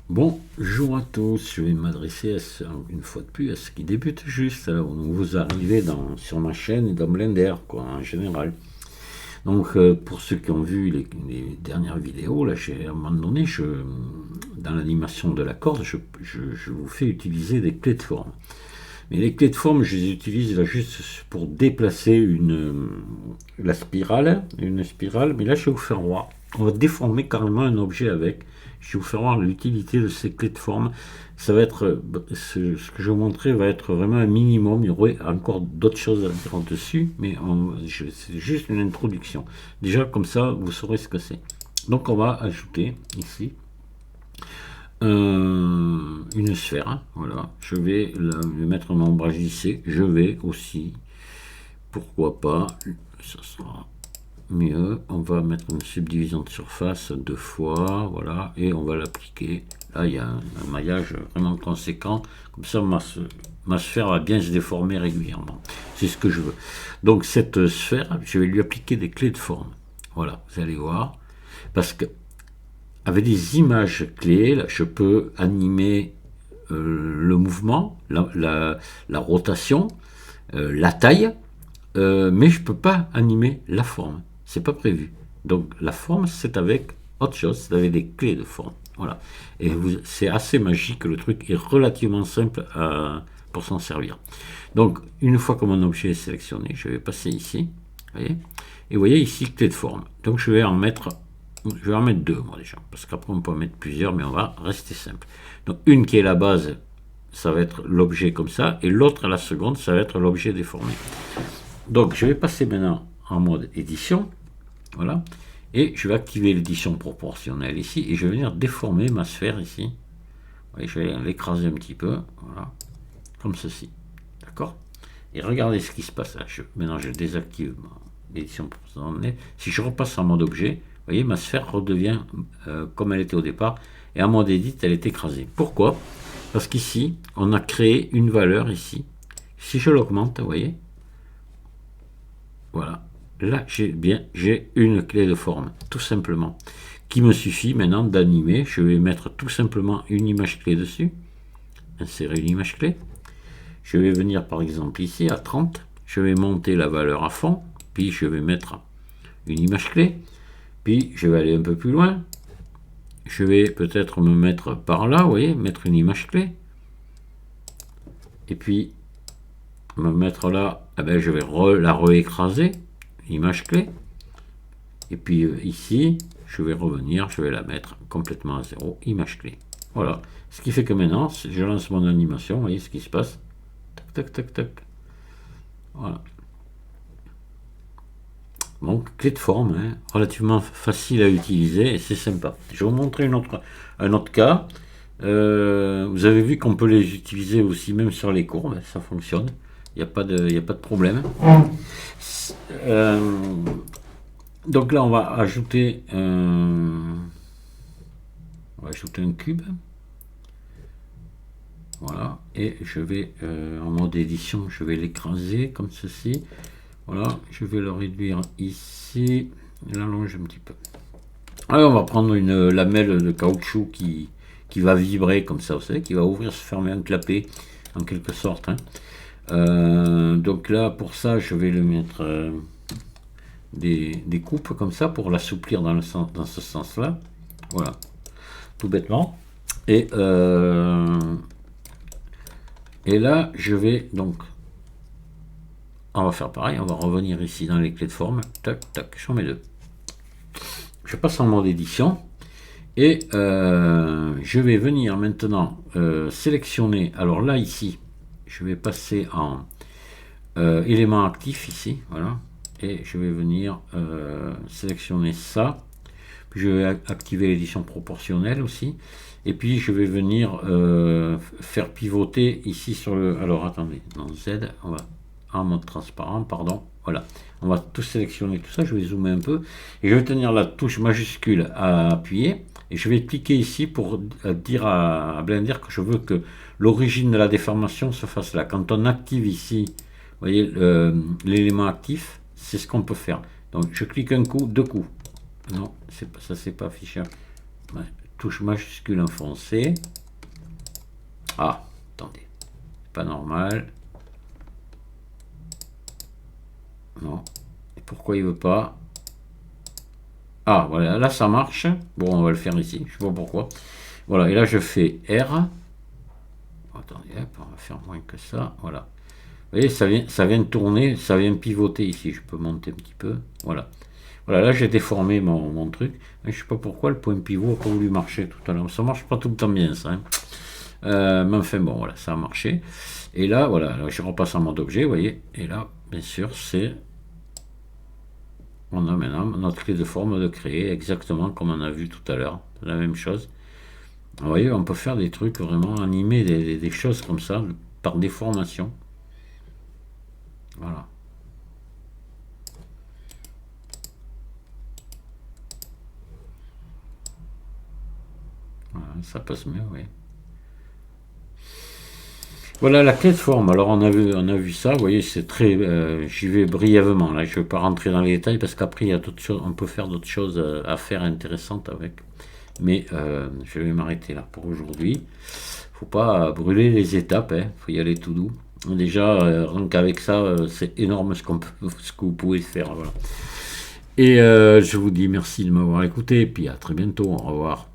Bonjour à tous, je vais m'adresser une fois de plus à ceux qui débutent juste. Alors, vous arrivez sur ma chaîne et dans Blender, quoi, en général. Donc, pour ceux qui ont vu les dernières vidéos, là, à un moment donné, dans l'animation de la corde, je vous fais utiliser des clés de forme. Mais les clés de forme, je les utilise là juste pour déplacer la spirale, une spirale, mais là, je vais vous faire voir. On va déformer carrément un objet avec. Je vais vous faire voir l'utilité de ces clés de forme. Ça va être, ce que je vais vous montrer va être vraiment un minimum. Il y aurait encore d'autres choses à dire dessus, mais c'est juste une introduction. Déjà, comme ça, vous saurez ce que c'est. Donc, on va ajouter ici une sphère, hein, voilà. Je vais mettre un ombrage lissé. Je vais aussi, pourquoi pas, ça sera mieux, on va mettre une subdivision de surface 2 fois, voilà, et on va l'appliquer. Là, il y a un maillage vraiment conséquent, comme ça ma sphère va bien se déformer régulièrement. C'est ce que je veux. Donc cette sphère, je vais lui appliquer des clés de forme. Voilà, vous allez voir, parce que avec des images clés, là, je peux animer le mouvement, la rotation, la taille, mais je ne peux pas animer la forme. C'est pas prévu. Donc la forme, c'est avec autre chose, c'est avec des clés de forme. Voilà. Et c'est assez magique, le truc est relativement simple pour s'en servir. Donc une fois que mon objet est sélectionné, je vais passer ici. Voyez, et vous voyez ici clé de forme. Donc je vais en mettre 2 moi déjà, parce qu'après on peut en mettre plusieurs, mais on va rester simple. Donc une qui est la base, ça va être l'objet comme ça, et l'autre, la seconde, ça va être l'objet déformé. Donc je vais passer maintenant en mode édition, voilà, et je vais activer l'édition proportionnelle ici, et je vais venir déformer ma sphère ici. Voyez, je vais l'écraser un petit peu, voilà, comme ceci, d'accord. Et regardez ce qui se passe là. Maintenant je désactive l'édition proportionnelle. Si je repasse en mode objet, vous voyez, ma sphère redevient comme elle était au départ, et en mode edit, elle est écrasée. Pourquoi? Parce qu'ici, on a créé une valeur ici. Si je l'augmente, vous voyez, voilà, là j'ai une clé de forme, tout simplement, qui me suffit maintenant d'animer. Je vais mettre tout simplement une image clé dessus, insérer une image clé. Je vais venir par exemple ici à 30, je vais monter la valeur à fond, puis je vais mettre une image clé, puis je vais aller un peu plus loin, je vais peut-être me mettre par là, vous voyez, mettre une image clé, et puis me mettre là, eh ben, je vais la réécraser, image clé, et puis ici, je vais revenir, je vais la mettre complètement à 0, image clé. Voilà, ce qui fait que maintenant, si je lance mon animation, vous voyez ce qui se passe, tac, tac, tac, tac, voilà. Donc, clé de forme, hein, relativement facile à utiliser et c'est sympa. Je vais vous montrer un autre cas. Vous avez vu qu'on peut les utiliser aussi même sur les courbes, ça fonctionne. Il n'y a pas de problème. Donc là, on va ajouter un cube. Voilà, et je vais, en mode édition, je vais l'écraser comme ceci. Voilà, je vais le réduire ici, l'allonger un petit peu. Alors on va prendre une lamelle de caoutchouc qui va vibrer comme ça, vous savez, qui va ouvrir, se fermer, un clapet, en quelque sorte, hein. Donc là, pour ça, je vais le mettre des coupes comme ça pour l'assouplir dans ce sens-là. Voilà, tout bêtement. Et là, je vais donc, on va faire pareil, on va revenir ici dans les clés de forme, tac, tac, j'en mets 2. Je passe en mode édition, et je vais venir maintenant sélectionner, alors là, ici, je vais passer en élément actif ici, voilà, et je vais venir sélectionner ça, puis je vais activer l'édition proportionnelle aussi, et puis je vais venir faire pivoter ici sur le, alors attendez, dans Z, on va en mode transparent, pardon, voilà, on va tout sélectionner tout ça, je vais zoomer un peu, et je vais tenir la touche majuscule à appuyer, et je vais cliquer ici pour dire à Blender que je veux que l'origine de la déformation se fasse là. Quand on active ici, vous voyez l'élément actif, c'est ce qu'on peut faire. Donc je clique un coup, 2 coups. Non, ça c'est pas affiché. Ouais, touche majuscule enfoncée. Ah, attendez, c'est pas normal. Non. Et pourquoi il veut pas? Ah, voilà, là ça marche. Bon, on va le faire ici, je sais pas pourquoi. Voilà, et là je fais R. Attendez, hop, on va faire moins que ça. Voilà. Vous voyez, ça vient de tourner, ça vient pivoter ici. Je peux monter un petit peu. Voilà. Voilà, là j'ai déformé mon truc. Je sais pas pourquoi le point pivot n'a pas voulu marcher tout à l'heure. Ça marche pas tout le temps bien, ça. Hein. Mais enfin, bon, voilà, ça a marché. Et là, voilà, là, je repasse en mode objet, vous voyez. Et là, bien sûr, c'est... On a maintenant notre clé de forme de créer, exactement comme on a vu tout à l'heure. La même chose. Vous voyez, on peut faire des trucs vraiment animer des choses comme ça, par déformation. Voilà. Voilà, ça passe mieux, oui. Voilà la clé de forme. Alors on a vu ça, vous voyez, c'est très... j'y vais brièvement, là je ne vais pas rentrer dans les détails parce qu'après il y a d'autres choses, on peut faire d'autres choses à faire intéressantes avec. Mais je vais m'arrêter là pour aujourd'hui. Faut pas brûler les étapes, hein. Faut y aller tout doux. Déjà, rien qu'avec ça, c'est énorme ce que vous pouvez faire. Voilà. Et je vous dis merci de m'avoir écouté, et puis à très bientôt, au revoir.